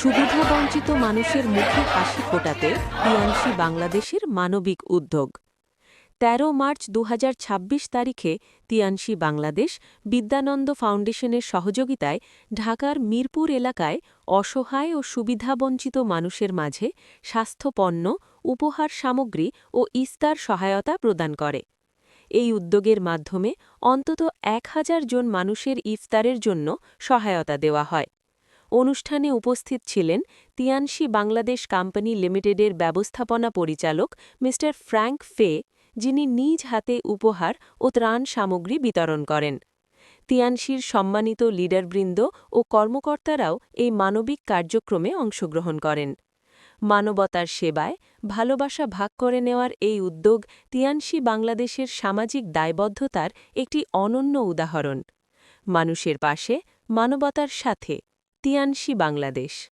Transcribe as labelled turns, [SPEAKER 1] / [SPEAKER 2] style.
[SPEAKER 1] সুবিধাবঞ্চিত মানুষের মুখে হাসি ফোটাতে তিয়ানসি বাংলাদেশের মানবিক উদ্যোগ। ১৩ মার্চ ২০২৬ তারিখে তিয়ানসি বাংলাদেশ বিদ্যানন্দ ফাউন্ডেশনের সহযোগিতায় ঢাকার মিরপুর এলাকায় অসহায় ও সুবিধাবঞ্চিত মানুষের মাঝে স্বাস্থ্যপণ্য, উপহার সামগ্রী ও ইস্তার সহায়তা প্রদান করে। এই উদ্যোগের মাধ্যমে অন্তত ১,০০০ জন মানুষের ইফতারের জন্য সহায়তা দেওয়া হয়। অনুষ্ঠানে উপস্থিত ছিলেন তিয়ানসি বাংলাদেশ কোম্পানি লিমিটেডের ব্যবস্থাপনা পরিচালক মি. ফ্র্যাঙ্ক ফে, যিনি নিজ হাতে উপহার ও ত্রাণ সামগ্রী বিতরণ করেন। তিয়ানসির সম্মানিত লিডারবৃন্দ ও কর্মকর্তারাও এই মানবিক কার্যক্রমে অংশগ্রহণ করেন। মানবতার সেবায় ভালোবাসা ভাগ করে নেওয়ার এই উদ্যোগ তিয়ানসি বাংলাদেশের সামাজিক দায়বদ্ধতার একটি অনন্য উদাহরণ। মানুষের পাশে, মানবতার সাথে তিয়ানসি বাংলাদেশ।